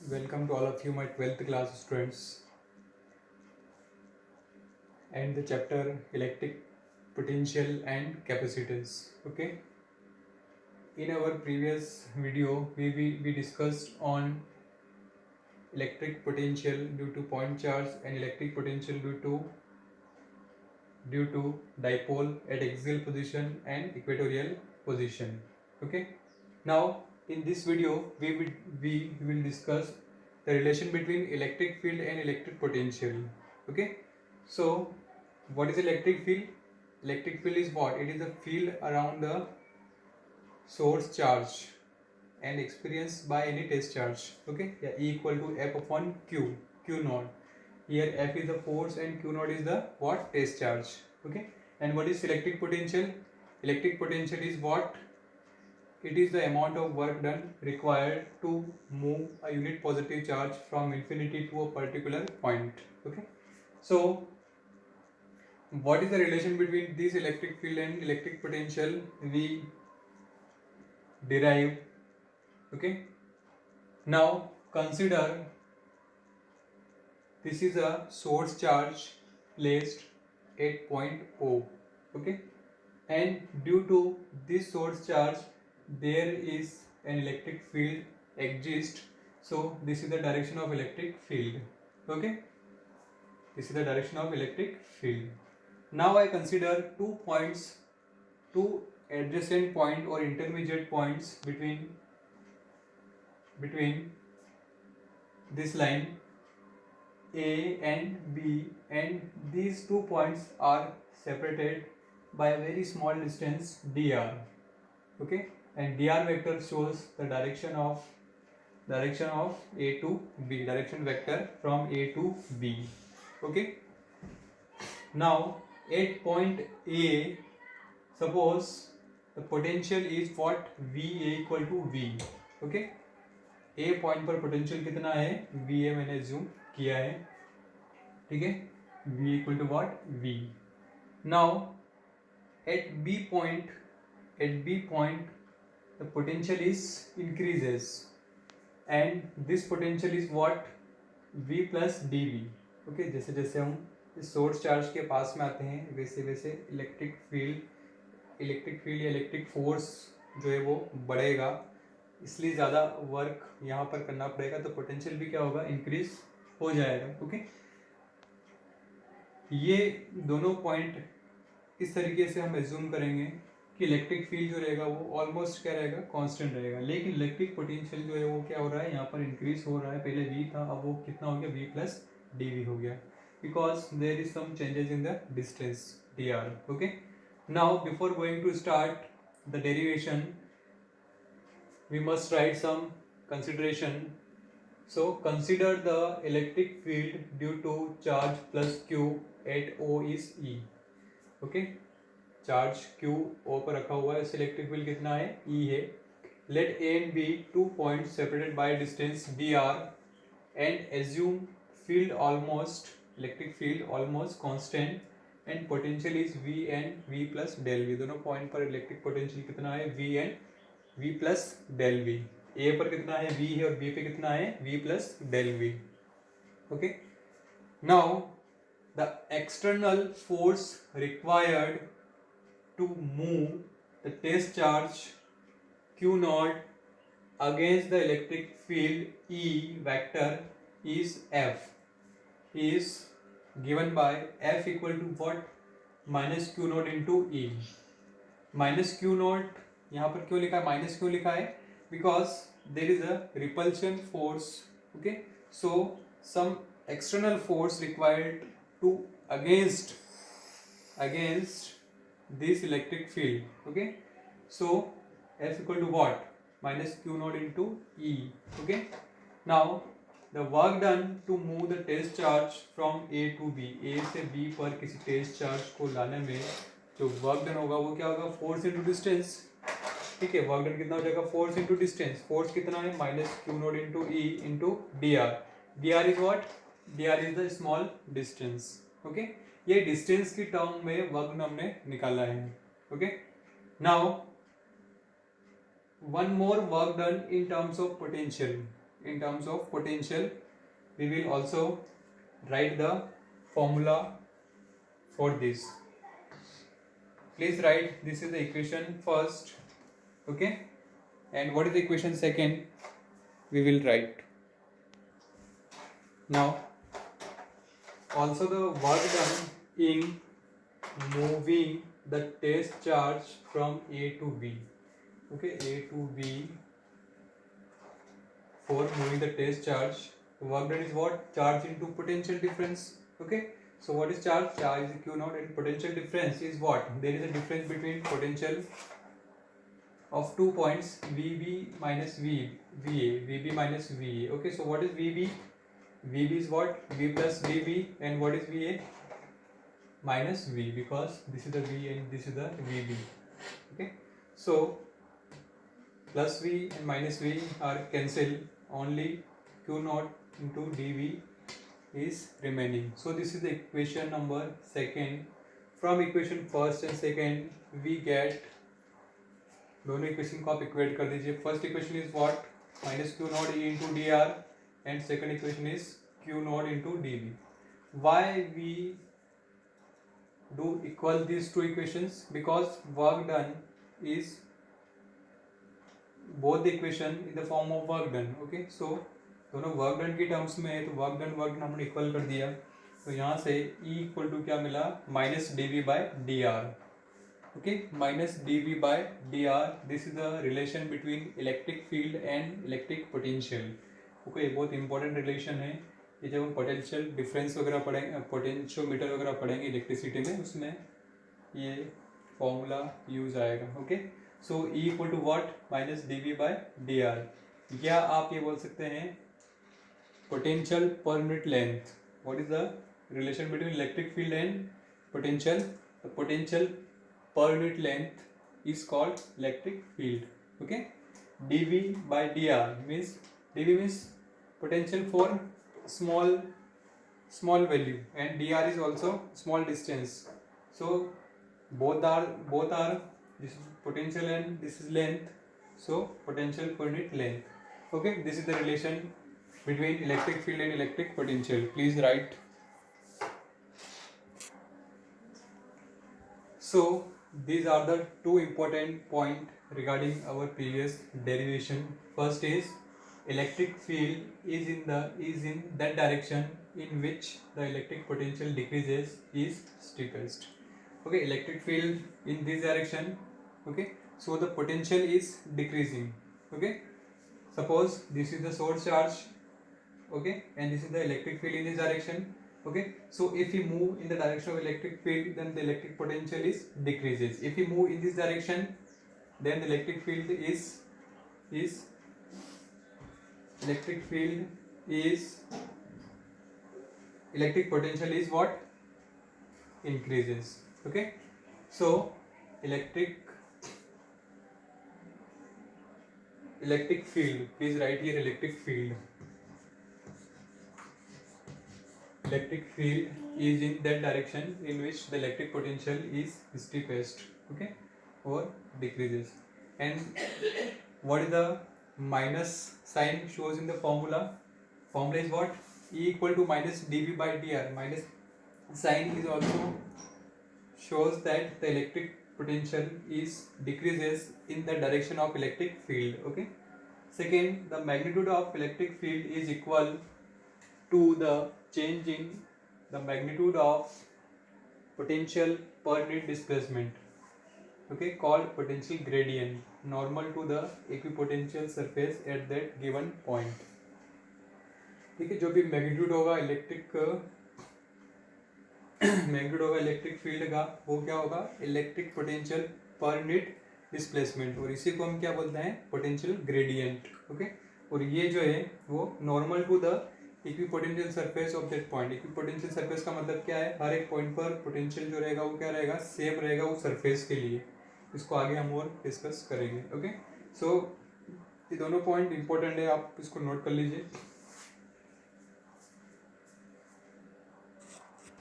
Welcome to all of you, my 12th class students, and the chapter electric potential and capacitance. Okay, in our previous video, we discussed on electric potential due to point charge and electric potential due to dipole at axial position and equatorial position. Okay, now in this video we will discuss the relation between electric field and electric potential. Okay, so what is electric field? Electric field is what? It is a field around the source charge and experienced by any test charge. Okay, yeah, E equal to F upon Q naught. Here F is the force and Q naught is the what? Test charge. Okay, and what is electric potential? Electric potential is what? It is the amount of work done required to move a unit positive charge from infinity to a particular point. Okay, so what is the relation between this electric field and electric potential? We derive. Okay, now consider this is a source charge placed at point O. Okay, and due to this source charge there is an electric field exists. So this is the direction of electric field. Okay, this is the direction of electric field. Now I consider two points, two adjacent point or intermediate points between this line A and B, and these 2 points are separated by a very small distance dr. Okay, and dr vector shows the direction of A to B, direction vector from A to B. Okay, now at point A, suppose the potential is what? VA equal to V. Okay, A point पर potential कितना है? VA मैंने assume किया है. ठीक है, V equal to what? V. Now at B point the potential is increases and this potential is what? V plus dV. Okay, जैसे जैसे हम इस सोर्स चार्ज के पास में आते हैं वैसे वैसे इलेक्ट्रिक फील्ड या इलेक्ट्रिक फोर्स जो है वो बढ़ेगा, इसलिए ज़्यादा वर्क यहाँ पर करना पड़ेगा, तो पोटेंशियल भी क्या होगा? इंक्रीज हो जाएगा. ओके, ये दोनों पॉइंट इस तरीके से हम एज्यूम करेंगे कि इलेक्ट्रिक फील्ड जो रहेगा वो ऑलमोस्ट क्या रहेगा? कांस्टेंट रहेगा, लेकिन इलेक्ट्रिक पोटेंशियल जो है वो क्या हो रहा है? यहाँ पर इंक्रीज हो रहा है. पहले V था, अब वो कितना हो गया? V प्लस dV हो गया, because there is some changes in the distance dr. Okay, now before going to start the derivation we must write some consideration. So consider the electric field due to charge plus Q at O is E. Okay, charge Q O पर रखा हुआ है, इस electric field कितना है? E है. Let A and B 2 points separated by distance dr and assume electric field almost constant and potential is V and V plus del V. दोनों point पर इलेक्ट्रिक पोटेंशियल कितना है? V and V plus del V. A पर कितना है? V है, और B पे कितना है? V plus del V. Okay, now the external force required to move the test charge Q not against the electric field E vector is F, is given by F equal to what? Minus Q not into E. Minus Q not यहाँ पर क्यों लिखा है? Minus क्यों लिखा है? Because there is a repulsion force. Okay, so some external force required to against this electric field. Okay, so F equal to what? Minus Q not into E. Okay, now the work done to move the test charge from A to B, A से B पर किसी test charge को लाने में जो work done होगा वो क्या होगा? Force into distance. ठीक है, वर्क डन कितना हो जाएगा? Force into distance. फोर्स कितना है? Minus Q note into E into dr. dr is what? dr is the small distance. Okay, ये डिस्टेंस की टर्म में वर्क डन हमने निकाला है. Okay, now one more work done in terms of potential. in terms of potential, we will also write the formula for this. Please write, this is the equation first, okay, and what is the equation second, we will write. Now also the work done in moving the test charge from A to B, okay, A to B, for moving the test charge, the work done is what? Charge into potential difference, okay. So what is charge? Charge is Q naught, and potential difference is what? There is a difference between potential of 2 points, VB minus VA, VB minus VA, okay. So what is VB? VB is what? V plus VB, and what is VA? Minus V, because this is the V and this is the VB, okay. So plus V and minus V are cancelled, only Q naught into dV is remaining. So this is the equation number second. From equation first and second we get, दोनों equation को आप equate कर दीजिए. First equation is what? Minus Q not E into D R, and second equation is Q not into D B. Why we do equal these two equations? Because work done is both the equation in the form of work done, okay. So दोनों work done की terms में है, तो work done हमने equal कर दिया. तो यहाँ से E इक्वल टू क्या मिला? Minus D V by D R, okay, minus D V by D R. This is the relation between electric field and electric potential, okay. बहुत इंपॉर्टेंट रिलेशन है ये. जब हम पोटेंशियल डिफरेंस वगैरह पढ़ेंगे, पोटेंशियोमीटर वगैरह पढ़ेंगे इलेक्ट्रिसिटी में, उसमें ये फॉर्मूला यूज आएगा, okay. So E equal to what? Minus D V by D R. या आप ये बोल सकते हैं potential per unit length. What is the relation between electric field and potential? The potential per unit length is called electric field, okay. dV by dr means, dV means potential for small value, and dr is also small distance. So both are this is potential and this is length, so potential per unit length, okay. This is the relation between electric field and electric potential. Please write. So these are the two important points regarding our previous derivation. First is electric field is in that direction in which the electric potential decreases is steepest, okay. Electric field in this direction, okay. So the potential is decreasing, okay. Suppose this is the source charge, okay, and this is the electric field in this direction, okay. So if we move in the direction of electric field, then the electric potential is decreases. If we move in this direction, then the electric field is electric potential is what? Increases, okay. So electric field, please write here electric field. Electric field is in that direction in which the electric potential is steepest, okay, or decreases. And what is the minus sign shows in the formula? Formula is what? E equal to minus dV by dr. Minus sign is also shows that the electric potential is decreases in the direction of electric field, okay. Second, the magnitude of electric field is equal to the change in the magnitude of potential per unit displacement, okay, called potential gradient, normal to the equipotential surface at that given point, ठीक है. जो भी magnitude होगा electric field का, वो क्या होगा? Electric potential per unit displacement, और इसी को हम क्या बोलते हैं? Potential gradient, okay. और ये जो है वो normal to the equipotential surface of that point. Equipotential surface का मतलब क्या है? हर एक पॉइंट पर पोटेंशियल जो रहेगा वो क्या रहेगा? सेम रहेगा वो सरफेस के लिए. इसको आगे हम और डिस्कस करेंगे, ओके. सो ये दोनों पॉइंट इंपॉर्टेंट है, आप इसको नोट कर लीजिए.